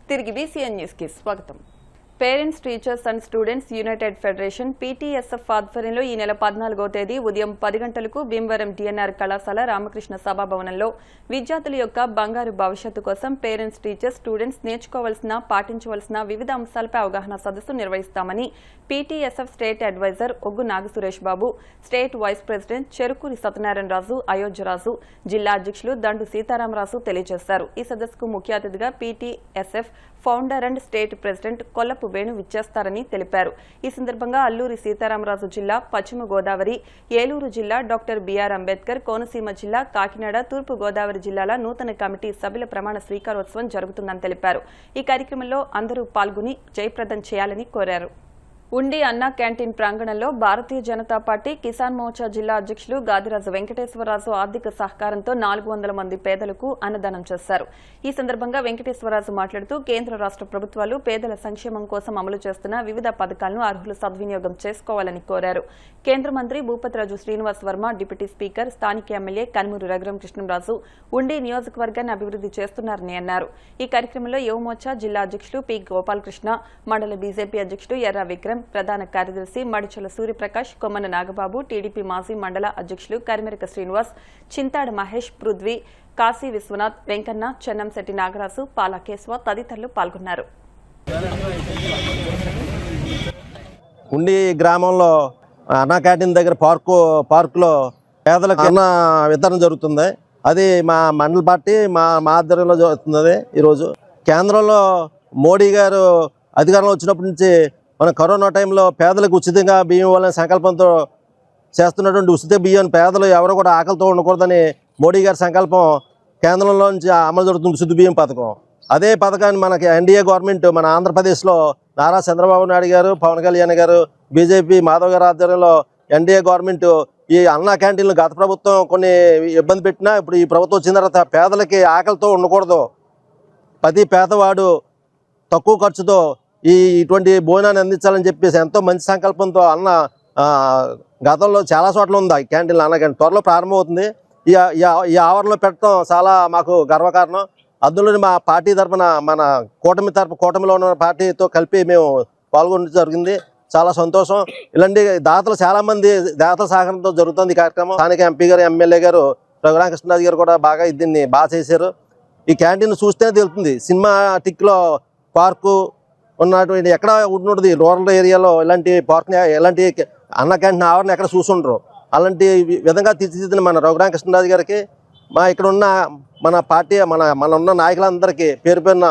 తిరిగి BCN news కి స్వాగతం. Parents, teachers and students united federation PTSF ఆధ్వర్యంలో ఈ నెల 14వ తేదీ ఉదయం 10 గంటలకు భీమవరం డిఎన్ఆర్ కళాశాల రామకృష్ణ సభాభవనంలో విద్యార్థుల యొక్క బంగారు భవిష్యత్తు కోసం పేరెంట్స్, టీచర్స్, స్టూడెంట్స్ నేర్చుకోవాల్సిన, పాటించవలసిన వివిధ అంశాలపై అవగాహన సదస్సు నిర్వహిస్తామని PTSF state advisor Oggu Nagasuresh Babu, state vice president Cherukuri Satyanarayana Raju, Ayodhyaraju, జిల్లా అధ్యక్షులు దండు సీతారామరాజు తెలియజేశారు. ఈ సదస్సుకు ముఖ్య అతిథిగా PTSF founder and state president Kollapu Venu విచ్చేస్తారని తెలిపారు. ఈ సందర్భంగా అల్లూరి సీతారామరాజు జిల్లా, పశ్చిమ గోదావరి, ఏలూరు జిల్లా, డాక్టర్ బిఆర్ అంబేద్కర్, కోనసీమ జిల్లా, కాకినాడ, తూర్పు గోదావరి జిల్లాల నూతన కమిటీ సభ్యుల ప్రమాణ స్వీకారోత్సవం జరుగుతుందని తెలిపారు. ఈ కార్యక్రమంలో అందరూ పాల్గొని జయప్రదం చేయాలని కోరారు. ఉండి అన్నా క్యాంటీన్ ప్రాంగణంలో భారతీయ జనతా పార్టీ కిసాన్ మోర్చా జిల్లా అధ్యక్షులు గాదిరాజు వెంకటేశ్వరరాజు ఆర్థిక సహకారంతో 400 మంది పేదలకు అన్నదానం చేశారు. ఈ సందర్భంగా వెంకటేశ్వరరాజు మాట్లాడుతూ కేంద్ర రాష్ట్ర ప్రభుత్వాలు పేదల సంక్షేమం కోసం అమలు చేస్తున్న వివిధ పథకాలను అర్హులు సద్వినియోగం చేసుకోవాలని కోరారు. కేంద్ర మంత్రి భూపతిరాజు శ్రీనివాస్ వర్మ, డిప్యూటీ స్పీకర్, స్థానిక ఎమ్మెల్యే కనుమూరు రఘురాం కృష్ణంరాజు ఉండి నియోజకవర్గాన్ని అభివృద్ధి చేస్తున్నారని అన్నారు. ఈ కార్యక్రమంలో యువమోర్చా జిల్లా అధ్యక్షులు పి గోపాలకృష్ణ, మండల బీజేపీ అధ్యక్షుడు ఎర్ర విక్రమ్, ప్రధాన కార్యదర్శి మడిచల సూర్యప్రకాష్, కొమ్మన నాగబాబు, టీడీపీ మాజీ మండల అధ్యక్షులు కరిమెరక శ్రీనివాస్, చింతాడ మహేష్, పృథ్వీ, కాశీ విశ్వనాథ్, వెంకన్న, చెన్నంశెట్టి నాగరాజు, పాలకేశ్వ తదితరులు పాల్గొన్నారు. ఉండి గ్రామంలో అన్నా క్యాంటీన్ దగ్గర పార్కులో పేదలకు అన్న వితరణ జరుగుతుంది. అది మా మండల పార్టీ మా ఆధ్వర్యంలో జరుగుతుంది. ఈరోజు కేంద్రంలో మోడీ గారు అధికారంలో వచ్చినప్పటి నుంచి మన కరోనా టైంలో పేదలకు ఉచితంగా బియ్యం ఇవ్వాలనే సంకల్పంతో చేస్తున్నటువంటి ఉచిత బియ్యం పేదలు ఎవరు కూడా ఆకలితో ఉండకూడదని మోడీ గారి సంకల్పం కేంద్రంలో నుంచి అమలు జరుగుతుంది ఉచిత బియ్యం పథకం. అదే పథకాన్ని మనకి ఎన్డీఏ గవర్నమెంట్ మన ఆంధ్రప్రదేశ్లో నారా చంద్రబాబు నాయుడు గారు, పవన్ కళ్యాణ్ గారు, బీజేపీ మాధవ్ గారి ఆధ్వర్యంలో ఎన్డీఏ గవర్నమెంట్ ఈ అన్నా క్యాంటీన్లు గత ప్రభుత్వం కొన్ని ఇబ్బంది పెట్టినా ఇప్పుడు ఈ ప్రభుత్వం వచ్చిన తర్వాత పేదలకి ఆకలితో ఉండకూడదు, ప్రతి పేదవాడు తక్కువ ఖర్చుతో ఇటువంటి భోజనాన్ని అందించాలని చెప్పేసి ఎంతో మంచి సంకల్పంతో అన్న గతంలో చాలా చోట్ల ఉంది క్యాంటీన్లు అన్న క్యాంటీన్ త్వరలో ప్రారంభమవుతుంది. ఈ ఆవరణలో పెట్టడం చాలా మాకు గర్వకారణం. అందులోని మా పార్టీ తరఫున మన కూటమిలో ఉన్న పార్టీతో కలిపి మేము పాల్గొనడం జరిగింది. చాలా సంతోషం. ఇలాంటి దాతలు చాలామంది దాతల సహకారంతో జరుగుతుంది ఈ కార్యక్రమం. స్థానిక ఎంపీ గారు, ఎమ్మెల్యే గారు, రఘురామకృష్ణరాజు గారు కూడా దీన్ని బాగా చేశారు. ఈ క్యాంటీన్ చూస్తేనే తెలుస్తుంది. సినిమాటిక్లో పార్కు ఉన్నటువంటి ఎక్కడ ఉంటుంది రూరల్ ఏరియాలో ఇలాంటి పార్క్, ఎలాంటి అన్న క్యాంటీన్ ఆవరణ ఎక్కడ చూసుండరు. అలాంటి విధంగా తీర్చిదిద్దిన మన రఘురామకృష్ణరాజు గారికి, మా ఇక్కడ ఉన్న మన పార్టీ మన ఉన్న నాయకులందరికీ పేరు పేరున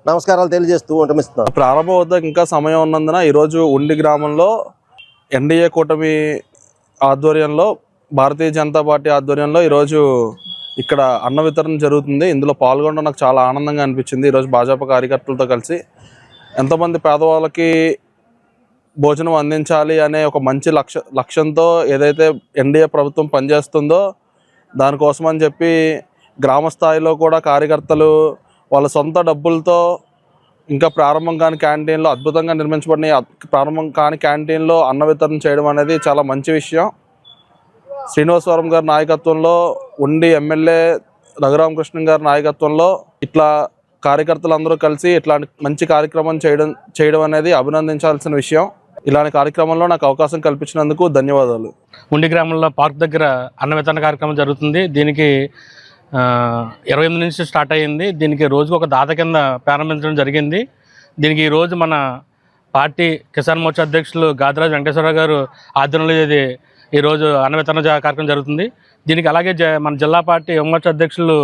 నమస్కారాలు తెలియజేస్తూ ఉంటాం. ప్రారంభం వద్ద ఇంకా సమయం ఉన్నందున ఈరోజు ఉండి గ్రామంలో ఎన్డీఏ కూటమి ఆధ్వర్యంలో, భారతీయ జనతా పార్టీ ఆధ్వర్యంలో ఈరోజు ఇక్కడ అన్న వితరణ జరుగుతుంది. ఇందులో పాల్గొనడం నాకు చాలా ఆనందంగా అనిపించింది. ఈరోజు భాజపా కార్యకర్తలతో కలిసి ఎంతోమంది పేదవాళ్ళకి భోజనం అందించాలి అనే ఒక మంచి లక్ష్యంతో ఏదైతే ఎన్డీఏ ప్రభుత్వం పనిచేస్తుందో దానికోసం అని చెప్పి గ్రామ స్థాయిలో కూడా కార్యకర్తలు వాళ్ళ సొంత డబ్బులతో ఇంకా ప్రారంభం కాని క్యాంటీన్లో, అద్భుతంగా నిర్మించబడిన ప్రారంభం కాని క్యాంటీన్లో అన్న వితరణ చేయడం అనేది చాలా మంచి విషయం. శ్రీనివాసవరం గారి నాయకత్వంలో, ఉండి ఎమ్మెల్యే రఘురామకృష్ణ గారి నాయకత్వంలో ఇట్లా కార్యకర్తలందరూ కలిసి ఇట్లాంటి మంచి కార్యక్రమం చేయడం అనేది అభినందించాల్సిన విషయం. ఇలాంటి కార్యక్రమంలో నాకు అవకాశం కల్పించినందుకు ధన్యవాదాలు. ఉండి గ్రామంలో పార్క్ దగ్గర అన్న వితరణ కార్యక్రమం జరుగుతుంది. దీనికి 28 నుంచి స్టార్ట్ అయ్యింది. దీనికి రోజుకు ఒక దాత కింద ప్రారంభించడం జరిగింది. దీనికి ఈరోజు మన పార్టీ కిసాన్ మోర్చా అధ్యక్షులు గాదిరాజు వెంకటేశ్వరరావు గారు ఆధ్వర్యంలో ఇది ఈరోజు అన్న వితరణ కార్యక్రమం జరుగుతుంది. దీనికి అలాగే మన జిల్లా పార్టీ యువమోర్చా అధ్యక్షులు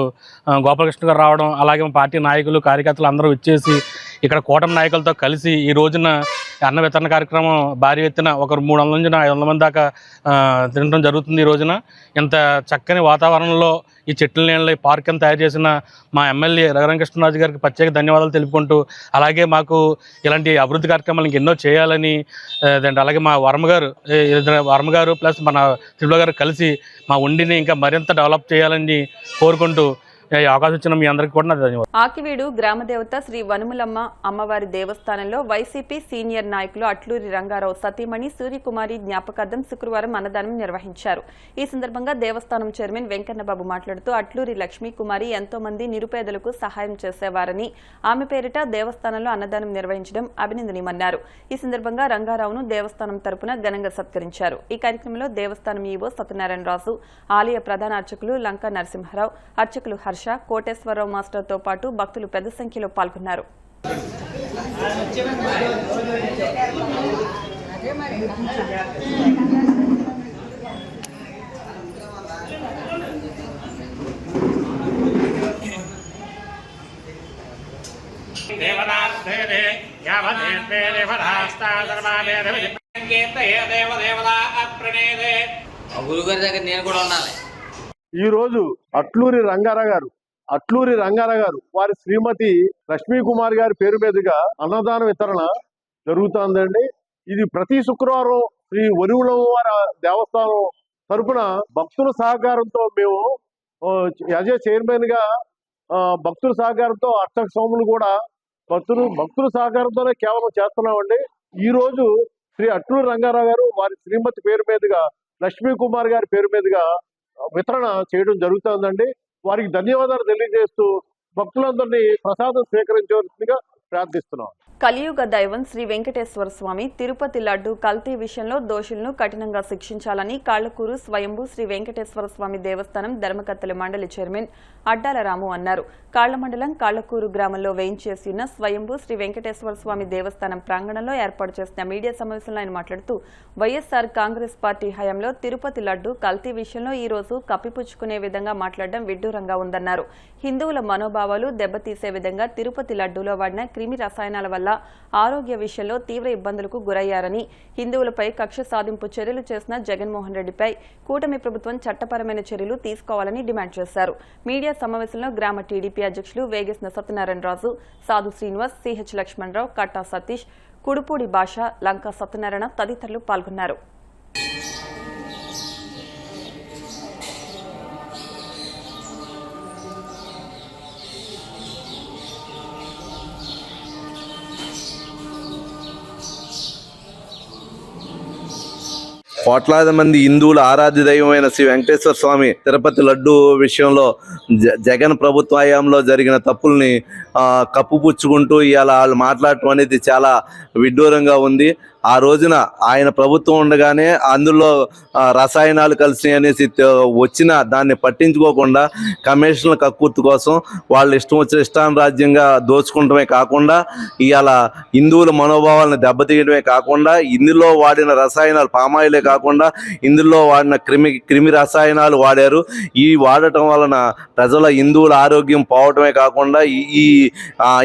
గోపాలకృష్ణ గారు రావడం, అలాగే మా పార్టీ నాయకులు, కార్యకర్తలు అందరూ వచ్చేసి ఇక్కడ కూటమి నాయకులతో కలిసి ఈ రోజున అన్న వితరణ కార్యక్రమం భారీ ఎత్తున ఒక 300 నుంచి 500 మంది దాకా తినడం జరుగుతుంది. ఈ రోజున ఇంత చక్కని వాతావరణంలో ఈ చెట్ల నీళ్ళ పార్క్ అని తయారు చేసిన మా ఎమ్మెల్యే రఘురామకృష్ణరాజు గారికి ప్రత్యేక ధన్యవాదాలు తెలుపుకుంటూ, అలాగే మాకు ఇలాంటి అభివృద్ధి కార్యక్రమాలు ఇంకెన్నో చేయాలని, అలాగే మా వర్మ గారు ప్లస్ మన త్రిపుల గారు కలిసి మా ఉండిని ఇంకా మరింత డెవలప్ చేయాలని కోరుకుంటూ ఈ అవకాశం ఇచ్చిన మీ అందరికీ కూడా నా ధన్యవాదాలు. ఆకివీడు గ్రామదేవత శ్రీ వనుములమ్మ అమ్మవారి దేవస్థానంలో వైసీపీ సీనియర్ నాయకులు అట్లూరి రంగారావు సతీమణి సూర్యకుమారి జ్ఞాపకార్థం శుక్రవారం అన్నదానం నిర్వహించారు. ఈ సందర్భంగా దేవస్థానం చైర్మన్ వెంకన్నబాబు మాట్లాడుతూ అట్లూరి లక్ష్మీకుమారి ఎంతో మంది నిరుపేదలకు సహాయం చేసేవారని, ఆమె పేరిట దేవస్థానంలో అన్నదానం నిర్వహించడం అభినందనీయమన్నారు. ఈ సందర్భంగా రంగారావును దేవస్థానం తరపున ఘనంగా సత్కరించారు. ఈ కార్యక్రమంలో దేవస్థానం ఈవో సత్యనారాయణరాజు, ఆలయ ప్రధాన అర్చకులు లంకా నరసింహారావు, అర్చకులు హర్ష, కోటేశ్వరరావు మాస్టర్తో పాటు భక్తులు పెద్ద సంఖ్యలో పాల్గొన్నారు. గురుగారి దగ్గర నేను కూడా ఉన్నాను. ఈరోజు అట్లూరి రంగారావు గారు వారి శ్రీమతి లక్ష్మీకుమారి గారి పేరు మీదుగా అన్నదాన వితరణ జరుగుతుందండి. ఇది ప్రతి శుక్రవారం శ్రీ వనుములమ్మ వారి దేవస్థానం తరపున భక్తుల సహకారంతో మేము యాజ్ ఏ చైర్మన్ గా భక్తుల సహకారంతో అర్చక స్వాములు కూడా భక్తుల సహకారంతోనే కేవలం చేస్తున్నామండి. ఈ రోజు శ్రీ అట్లూరి రంగారావు గారు వారి శ్రీమతి పేరు మీదుగా లక్ష్మీకుమారి గారి పేరు మీదుగా వితరణ చేయడం జరుగుతుందండి. వారికి ధన్యవాదాలు తెలియజేస్తూ భక్తులందరినీ ప్రసాదం స్వీకరించవలసిందిగా ప్రార్థిస్తున్నాం. కలియుగ దైవం శ్రీ వెంకటేశ్వర స్వామి తిరుపతి లడ్డు కల్తీ విషయంలో దోషులను కఠినంగా శిక్షించాలని కాళ్లకూరు స్వయంభూ శ్రీ వెంకటేశ్వర స్వామి దేవస్థానం ధర్మకర్తల మండలి చైర్మన్ అడ్డాల రాము అన్నారు. కాళ్ల మండలం కాళ్లకూరు గ్రామంలో వేయించేసి ఉన్న స్వయంభూ శ్రీ వెంకటేశ్వర స్వామి దేవస్థానం ప్రాంగణంలో ఏర్పాటు చేసిన మీడియా సమావేశంలో ఆయన మాట్లాడుతూ వైఎస్ఆర్ కాంగ్రెస్ పార్టీ హయాంలో తిరుపతి లడ్డు కల్తీ విషయంలో ఈ రోజు కప్పిపుచ్చుకునే విధంగా మాట్లాడడం విడ్డూరంగా ఉందన్నారు. హిందువుల మనోభావాలు దెబ్బతీసే విధంగా తిరుపతి లడ్డూలో వాడిన క్రిమి రసాయనాల వల్ల ఆరోగ్య విషయంలో తీవ్ర ఇబ్బందులకు గురయ్యారని, హిందువులపై కక్ష సాధింపు చర్యలు చేసిన జగన్మోహన్ రెడ్డిపై కూటమి ప్రభుత్వం చట్టపరమైన చర్యలు తీసుకోవాలని డిమాండ్ చేశారు. మీడియా సమావేశంలో గ్రామ టీడీపీ అధ్యక్షులు వేగేసిన సత్యనారాయణరాజు, సాధు శ్రీనివాస్, సిహెచ్ లక్ష్మణరావు, కట్టా సతీష్, కుడుపూడి భాష, లంకా సత్యనారాయణ తదితరులు పాల్గొన్నారు. కోట్లాది మంది హిందువుల ఆరాధ్య దైవమైన శ్రీ వెంకటేశ్వర స్వామి తిరుపతి లడ్డు విషయంలో జగన్ ప్రభుత్వ హయాంలో జరిగిన తప్పుల్ని కప్పుపుచ్చుకుంటూ ఇవాళ వాళ్ళు మాట్లాడటం అనేది చాలా విడ్డూరంగా ఉంది. ఆ రోజున ఆయన ప్రభుత్వం ఉండగానే అందులో రసాయనాలు కలిసి అనేసి వచ్చిన దాన్ని పట్టించుకోకుండా కమిషన్ల కక్కుర్తి కోసం వాళ్ళు ఇష్టం వచ్చిన ఇష్టానురాజ్యంగా దోచుకుంటమే కాకుండా ఇవాళ హిందువుల మనోభావాలను దెబ్బతీయడమే కాకుండా ఇందులో వాడిన రసాయనాలు పామాయిలే కాకుండా ఇందులో వాడిన క్రిమి రసాయనాలు వాడారు. ఈ వాడటం వలన ప్రజల హిందువుల ఆరోగ్యం పోవటమే కాకుండా ఈ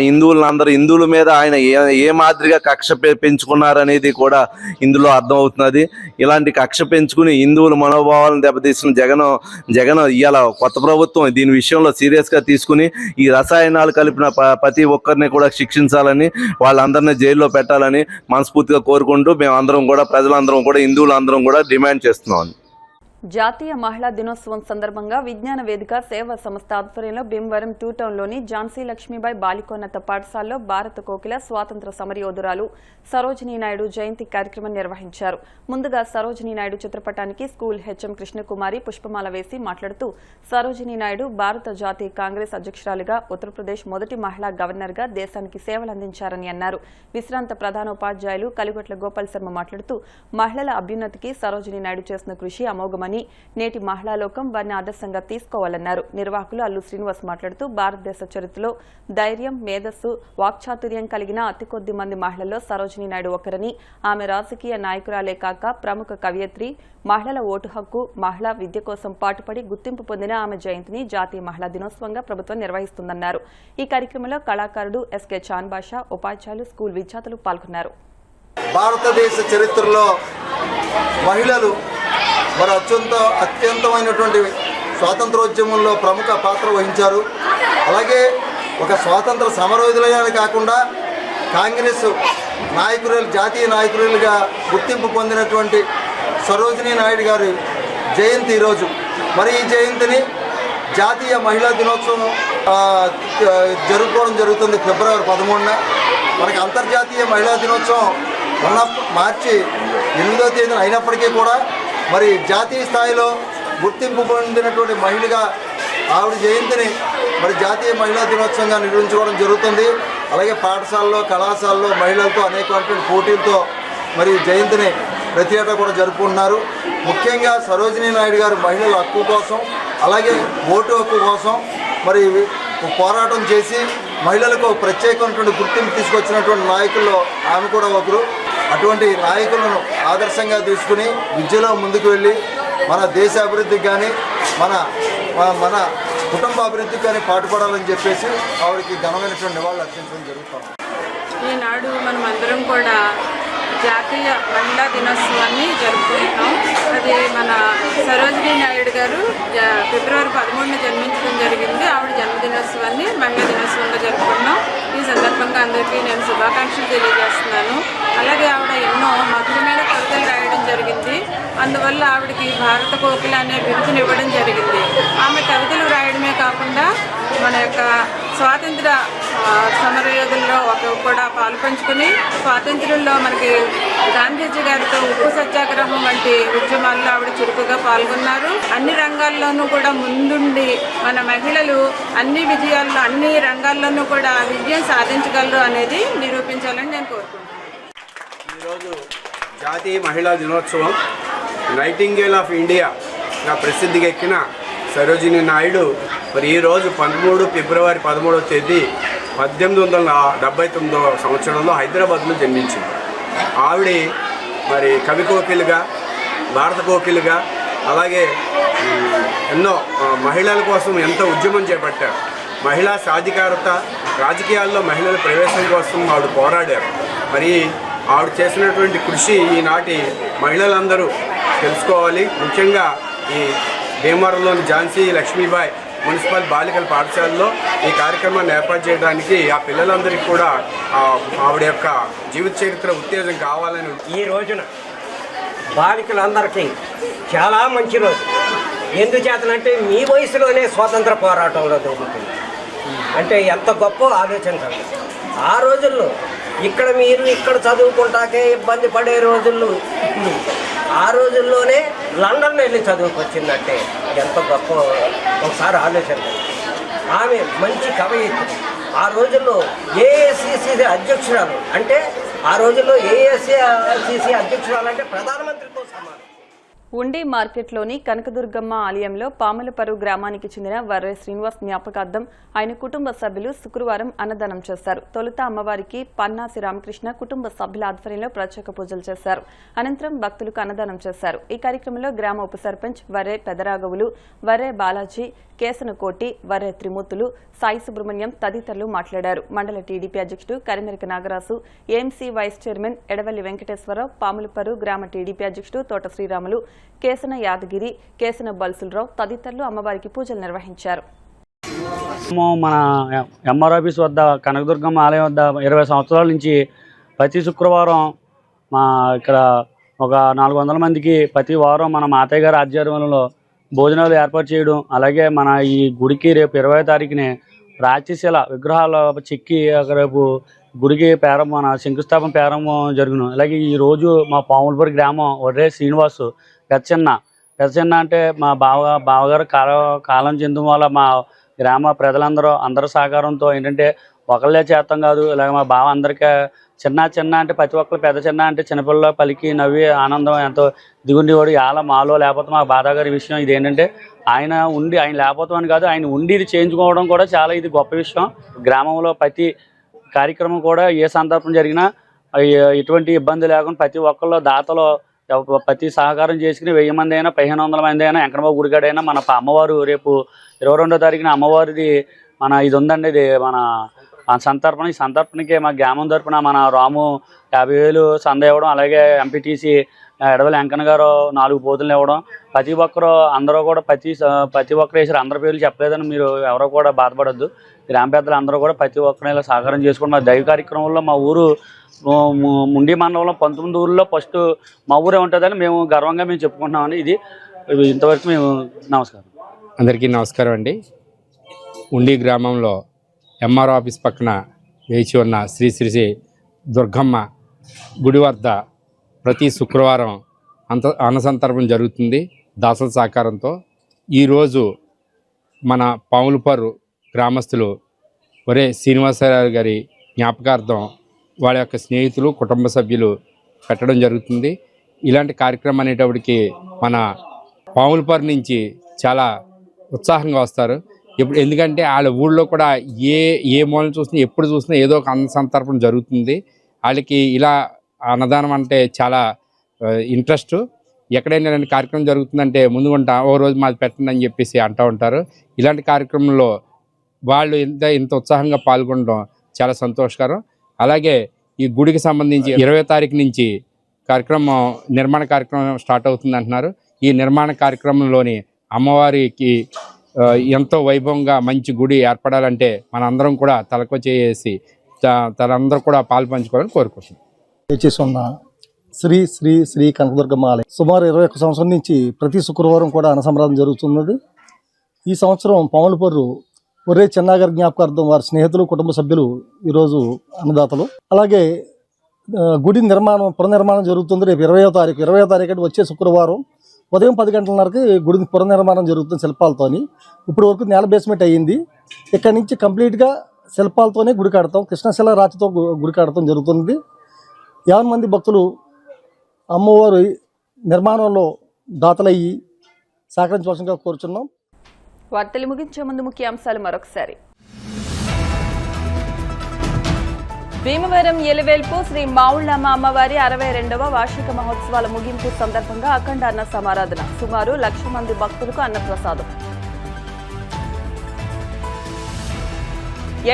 హిందువుల మీద ఆయన ఏ మాదిరిగా కక్ష పెంచుకున్నారనేది కూడా ఇందులో అర్థమవుతున్నది. ఇలాంటి కక్ష పెంచుకుని హిందువుల మనోభావాలను దెబ్బతీసిన జగన్ ఇవాళ కొత్త ప్రభుత్వం దీని విషయంలో సీరియస్ గా తీసుకుని ఈ రసాయనాలు కలిపిన ప్రతి ఒక్కరిని కూడా శిక్షించాలని, వాళ్ళందరినీ జైల్లో పెట్టాలని మనస్ఫూర్తిగా కోరుకుంటూ మేమందరం కూడా ప్రజలందరం కూడా హిందువులందరం కూడా డిమాండ్ చేస్తున్నాం. జాతీయ మహిళా దినోత్సవం సందర్భంగా విజ్ఞాన వేదిక సేవా సంస్థ ఆధ్వర్యంలో భీమవరం 2 టౌన్లోని ఝాన్సీ లక్ష్మీబాయి బాలికోన్నత పాఠశాలలో భారత కోకిల స్వాతంత్ర సమరయోధురాలు సరోజినీ నాయుడు జయంతి కార్యక్రమం నిర్వహించారు. ముందుగా సరోజినీ నాయుడు చిత్రపటానికి స్కూల్ హెచ్ఎం కృష్ణకుమారి పుష్పమాల వేసి మాట్లాడుతూ సరోజినీ నాయుడు భారత జాతీయ కాంగ్రెస్ అధ్యక్షురాలిగా, ఉత్తరప్రదేశ్ మొదటి మహిళా గవర్నర్గా దేశానికి సేవలందించారని అన్నారు. విశ్రాంత ప్రధానోపాధ్యాయులు కలిగొట్ల గోపాల్ శర్మ మాట్లాడుతూ మహిళల అభ్యున్నతికి సరోజినీ నాయుడు చేసిన కృషి అమోఘమని, నేటి మహిళా లోకం వారిని ఆదర్శంగా తీసుకోవాలన్నారు. నిర్వాహకులు అల్లు శ్రీనివాస్ మాట్లాడుతూ భారతదేశ చరిత్రలో ధైర్యం, మేధస్సు, వాక్చాతుర్యం కలిగిన అతి కొద్ది మంది మహిళల్లో సరోజినీ నాయుడు ఒకరని, ఆమె రాజకీయ నాయకురాలే కాక ప్రముఖ కవయిత్రి, మహిళల ఓటు హక్కు, మహిళా విద్య కోసం పాటుపడి గుర్తింపు పొందిన ఆమె జయంతిని జాతీయ మహిళా దినోత్సవంగా ప్రభుత్వం నిర్వహిస్తుందన్నారు. ఈ కార్యక్రమంలో కళాకారుడు ఎస్కే చాన్ బాషా, ఉపాధ్యాయులు, స్కూల్ విద్యార్థులు పాల్గొన్నారు. భారతదేశ చరిత్రలో మహిళలు మరి అత్యంతమైనటువంటి స్వాతంత్రోద్యమంలో ప్రముఖ పాత్ర వహించారు. అలాగే ఒక స్వాతంత్ర సమరయోధులనే కాకుండా కాంగ్రెస్ నాయకురాలు, జాతీయ నాయకురాలుగా గుర్తింపు పొందినటువంటి సరోజినీ నాయుడు గారి జయంతి ఈరోజు. మరి ఈ జయంతిని జాతీయ మహిళా దినోత్సవం జరుపుకోవడం జరుగుతుంది ఫిబ్రవరి 13న. మనకి అంతర్జాతీయ మహిళా దినోత్సవం మార్చి 8వ తేదీన అయినప్పటికీ కూడా మరి జాతీయ స్థాయిలో గుర్తింపు పొందినటువంటి మహిళగా ఆవిడ జయంతిని మరి జాతీయ మహిళా దినోత్సవంగా నిర్వహించుకోవడం జరుగుతుంది. అలాగే పాఠశాలలో కళాశాలలో మహిళలతో అనేకమైనటువంటి పోటీలతో మరి జయంతిని ప్రతి ఏటా కూడా జరుపుకుంటున్నారు. ముఖ్యంగా సరోజినీ నాయుడు గారు మహిళల హక్కు కోసం అలాగే ఓటు హక్కు కోసం మరి పోరాటం చేసి మహిళలకు ప్రత్యేకమైనటువంటి గుర్తింపు తీసుకొచ్చినటువంటి నాయకుల్లో ఆమె కూడా ఒకరు. అటువంటి నాయకులను ఆదర్శంగా తీసుకుని విద్యలో ముందుకు వెళ్ళి మన దేశ అభివృద్ధికి కానీ మన కుటుంబ అభివృద్ధికి కానీ పాటుపడాలని చెప్పేసి ఆవిడకి ఘనమైనటువంటి నివాళులు అర్పించడం జరుగుతుంది. ఈనాడు మనం అందరం కూడా జాతీయ మహిళా దినోత్సవాన్ని జరుపుకుంటున్నాం. అది మన సరోజినీ నాయుడు గారు ఫిబ్రవరి 13న జన్మించడం జరిగింది. ఆవిడ జన్మదినోత్సవాన్ని మహిళా దినోత్సవంగా జరుపుకున్నాం. ఈ సందర్భంగా అందరికీ నేను శుభాకాంక్షలు తెలియజేస్తున్నాను. అలాగే ఆవిడ ఎన్నో మధురమైన కవితలు రాయడం జరిగింది. అందువల్ల ఆవిడకి భారత కోకిల అనే బిరుదును ఇవ్వడం జరిగింది. ఆమె కవితలు రాయడమే కాకుండా మన యొక్క స్వాతంత్ర సమరయోధుల్లో కూడా పాల్పంచుకుని స్వాతంత్ర్యంలో మనకి గాంధీజీ గారితో ఉప్పు సత్యాగ్రహం వంటి ఉద్యమాల్లో ఆవిడ చురుకుగా పాల్గొన్నారు. అన్ని రంగాల్లోనూ కూడా ముందుండి మన మహిళలు అన్ని విజయాల్లో అన్ని రంగాల్లోనూ కూడా విజయం సాధించగలరు అనేది నిరూపించాలని నేను కోరుకుంటున్నాను. ఈరోజు జాతీయ మహిళా దినోత్సవం. నైటింగేల్ ఆఫ్ ఇండియాగా ప్రసిద్ధికెక్కిన సరోజినీ నాయుడు మరి ఈరోజు 13 ఫిబ్రవరి 13వ తేదీ 1879వ సంవత్సరంలో హైదరాబాద్లో జన్మించింది. ఆవిడ మరి కవి కోకిలుగా భారత కోకిలుగా అలాగే ఎన్నో మహిళల కోసం ఎంతో ఉద్యమం చేపట్టారు. మహిళా సాధికారత రాజకీయాల్లో మహిళల ప్రవేశం కోసం ఆవిడ పోరాడారు. మరి ఆవిడ చేసినటువంటి కృషి ఈనాటి మహిళలందరూ తెలుసుకోవాలి. ముఖ్యంగా ఈ భీమవరంలోని ఝాన్సీ లక్ష్మీబాయి మున్సిపల్ బాలికల పాఠశాలలో ఈ కార్యక్రమాన్ని ఏర్పాటు చేయడానికి ఆ పిల్లలందరికీ కూడా ఆవిడ యొక్క జీవిత చరిత్ర ఉత్తేజం కావాలని ఈ రోజున బాలికలందరికీ చాలా మంచి రోజు. ఎందుచేతనంటే మీ వయసులోనే స్వాతంత్ర పోరాటంలో దొరుకుతుంది అంటే ఎంత గొప్ప ఆలోచించాలి. ఆ రోజుల్లో ఇక్కడ చదువుకుంటాకే ఇబ్బంది పడే రోజుల్లో ఆ రోజుల్లోనే లండన్ వెళ్ళి చదువుకొచ్చిందంటే ఎంత గొప్ప ఒకసారి ఆలోచించాలి. ఆమె మంచి కవయిత్రి. ఆ రోజుల్లో ఏఐసిసి అధ్యక్షురాలు అంటే ఆ రోజుల్లో ఏఐసిసి అధ్యక్షురాలు అంటే ప్రధానమంత్రితో సమానం. ఉండి మార్కెట్లోని కనకదుర్గమ్మ ఆలయంలో పాములపరు గ్రామానికి చెందిన వర్రే శ్రీనివాస్ జ్ఞాపకార్థం ఆయన కుటుంబ సభ్యులు శుక్రవారం అన్నదానం చేశారు. తొలుత అమ్మవారికి పన్నాసి రామకృష్ణ కుటుంబ సభ్యుల ఆధ్వర్యంలో ప్రత్యేక పూజలు చేశారు. అనంతరం భక్తులకు అన్నదానం చేశారు. ఈ కార్యక్రమంలో గ్రామ ఉప సర్పంచ్ వర్రే పెదరాఘవులు, వర్రే బాలాజీ, కేసనకోటి, వర్రే త్రిమూర్తులు, సాయి సుబ్రహ్మణ్యం తదితరులు మాట్లాడారు. మండల టీడీపీ అధ్యక్షుడు Karimeraka Nagaraju, AMC vice chairman Edavalli Venkateswararao, Pamulaparu గ్రామ టీడీపీ అధ్యక్షుడు తోట శ్రీరాములు, కేసన యాదగిరి, కేసన బల్సులరావు తదితరులు అమ్మవారికి పూజలు నిర్వహించారు. మన ఎంఆర్ ఆఫీస్ వద్ద కనకదుర్గమ్మ ఆలయం వద్ద 20 సంవత్సరాల నుంచి ప్రతి శుక్రవారం ఇక్కడ ఒక 400 మందికి ప్రతి వారం మన మాతయ్య గారి ఆధ్వర్యంలో భోజనాలు ఏర్పాటు చేయడం, అలాగే మన ఈ గుడికి రేపు 20వ తారీఖునే రాక్షసీల విగ్రహాలు చెక్కి రేపు గుడికి మన శంకుస్థాపన ప్రారంభం జరుగును. అలాగే ఈరోజు మా పాములపూరి గ్రామం వర్రే శ్రీనివాసు పెద్దచిన్న అంటే మా బావగారు కాలం చెందడం వల్ల మా గ్రామ ప్రజలందరూ సహకారంతో ఏంటంటే ఒకళ్ళే చేస్తాం కాదు, ఇలాగ మా బావ అందరికీ చిన్న అంటే ప్రతి ఒక్కరు పెద్ద చిన్న అంటే చిన్నపిల్లలు పలికి నవ్వి ఆనందం ఎంతో దిగుండేవాడు. ఇలా మాలో లేకపోతే మా బాధాగారి విషయం ఇదేంటంటే ఆయన లేకపోతే అని కాదు, ఆయన ఉండి ఇది చేయించుకోవడం కూడా చాలా ఇది గొప్ప విషయం. గ్రామంలో ప్రతి కార్యక్రమం కూడా ఏ సందర్భం జరిగినా ఎటువంటి ఇబ్బంది లేకుండా ప్రతి ఒక్కళ్ళు దాతలో ప్రతి సహకారం చేసుకుని 1000 మంది అయినా 1500 మంది అయినా వెంకటబాబు గుడిగాడైనా మన అమ్మవారు రేపు 22వ తారీఖున అమ్మవారిది ఇది ఉందండి, ఇది మన సంతర్పణ. ఈ సంతర్పణకి మా గ్రామం తరపున మన రాము 50,000 సంద ఇవ్వడం, అలాగే ఎంపీటీసీ ఎడవల వెంకన్న గారు 4 పోతులు ఇవ్వడం, ప్రతి ఒక్కరు అందరూ కూడా ప్రతి ఒక్కరు వేసారు. అందరి పేర్లు చెప్పలేదని మీరు ఎవరో కూడా బాధపడద్దు. గ్రామ పెద్దలు అందరూ కూడా ప్రతి ఒక్కరు ఇలా సహకారం చేసుకోవడం. మా దైవ కార్యక్రమంలో మా ఊరు ముండి మండలంలో 19 ఊర్లో ఫస్ట్ మా ఊరే ఉంటుందని మేము గర్వంగా చెప్పుకుంటున్నామని ఇది ఇంతవరకు మేము నమస్కారం. అందరికీ నమస్కారం అండి. ఉండి గ్రామంలో ఎంఆర్ ఆఫీస్ పక్కన వేచి ఉన్న శ్రీ శ్రీ దుర్గమ్మ గుడి వద్ద ప్రతి శుక్రవారం అన్నసంతర్పణ జరుగుతుంది దాసల సహకారంతో. ఈరోజు మన పాములపర్రు గ్రామస్తులు ఒరే శ్రీనివాసరావు గారి జ్ఞాపకార్థం వాళ్ళ యొక్క స్నేహితులు కుటుంబ సభ్యులు పెట్టడం జరుగుతుంది. ఇలాంటి కార్యక్రమం అనేటప్పటికి మన పాములపర్రు నుంచి చాలా ఉత్సాహంగా వస్తారు. ఇప్పుడు ఎందుకంటే వాళ్ళ ఊళ్ళో కూడా ఏ మూలను చూసినా ఎప్పుడు చూసినా ఏదో ఒక అన్న సంతర్పణ జరుగుతుంది. వాళ్ళకి ఇలా అన్నదానం అంటే చాలా ఇంట్రెస్ట్. ఎక్కడైనా ఇలాంటి కార్యక్రమం జరుగుతుందంటే ముందుగుంటా ఓ రోజు మాది పెట్టండి అని చెప్పేసి అంటూ ఉంటారు. ఇలాంటి కార్యక్రమంలో వాళ్ళు ఇంత ఉత్సాహంగా పాల్గొనడం చాలా సంతోషకరం. అలాగే ఈ గుడికి సంబంధించి 20వ తారీఖు నుంచి నిర్మాణ కార్యక్రమం స్టార్ట్ అవుతుంది అంటున్నారు. ఈ నిర్మాణ కార్యక్రమంలోని అమ్మవారికి ఎంతో వైభవంగా మంచి గుడి ఏర్పడాలంటే మనందరం కూడా తలకు చేసి తనందరూ కూడా పాలు పంచుకోవాలని కోరుకుంటున్నాం. ఉన్న శ్రీ శ్రీ శ్రీ కనకదుర్గమ్మ ఆలయం సుమారు 21 సంవత్సరం నుంచి ప్రతి శుక్రవారం కూడా అన్నసంరాధన జరుగుతున్నది. ఈ సంవత్సరం పాములపర్రు ఒరే చెన్నాగారి జ్ఞాపకార్థం వారి స్నేహితులు కుటుంబ సభ్యులు ఈరోజు అన్నదాతలు. అలాగే గుడి పునర్నిర్మాణం జరుగుతుంది రేపు 20వ తారీఖు. 20వ తారీఖు అంటే వచ్చే శుక్రవారం ఉదయం 10 గంటలన్నరకి గుడి పునర్నిర్మాణం జరుగుతుంది శిల్పాలతోని. ఇప్పుడు వరకు నేల బేస్మెంట్ అయ్యింది. ఇక్కడ నుంచి కంప్లీట్గా శిల్పాలతోనే గుడి కడతాం, కృష్ణశిల రాతితో గుడి కడతాం జరుగుతుంది. 50 మంది భక్తులు అమ్మవారి నిర్మాణంలో దాతలయ్యి సహకరించవలసిందిగా కోరుచున్నాం. వార్తలు ముగించే ముందు ముఖ్యాంశాలు మరొకసారి. భీమవరం ఎలివేల్పు శ్రీ మావుళ్ళమ్మ అమ్మవారి 62వ వార్షిక మహోత్సవాల ముగింపు సందర్భంగా అఖండ అన్న సమారాధన. సుమారు 1,00,000 మంది భక్తులకు అన్నప్రసాదం.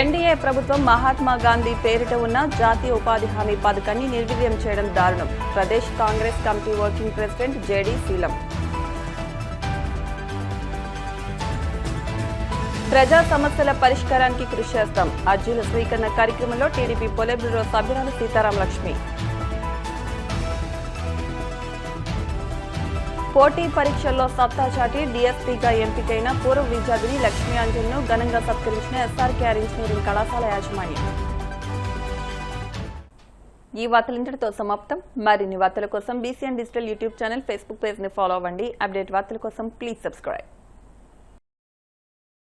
ఎన్డీఏ ప్రభుత్వం మహాత్మా గాంధీ పేరిట ఉన్న జాతీయ ఉపాధి హామీ పథకాన్ని నిర్వీర్యం చేయడం దారుణం. Pradesh Congress committee working president JD Seelam. ప్రజా సమస్యల పరిష్కారానికి కృషి చేస్తాం. అర్జీల స్వీకరణ కార్యక్రమంలో టీడీపీ పొలిట్ బ్యూరో సభ్యురాలు సీతారాం లక్ష్మి. పోటీ పరీక్షల్లో సత్తా చాటి డీఎస్పీగా ఎంపికైన పూర్వ విద్యార్థిని లక్ష్మీ అంజన్ను ఘనంగా సత్కరించిన ఎస్ఆర్కేఆర్ ఇంజనీరింగ్ కళాశాల యాజమాన్యం. ఈ వార్తలు ఇంతటితో సమాప్తం. మరిన్ని వార్తల కోసం BCN digital YouTube channel, Facebook page ని ఫాలో అవ్వండి. అప్డేట్ వార్తల కోసం ప్లీజ్ సబ్స్క్రైబ్.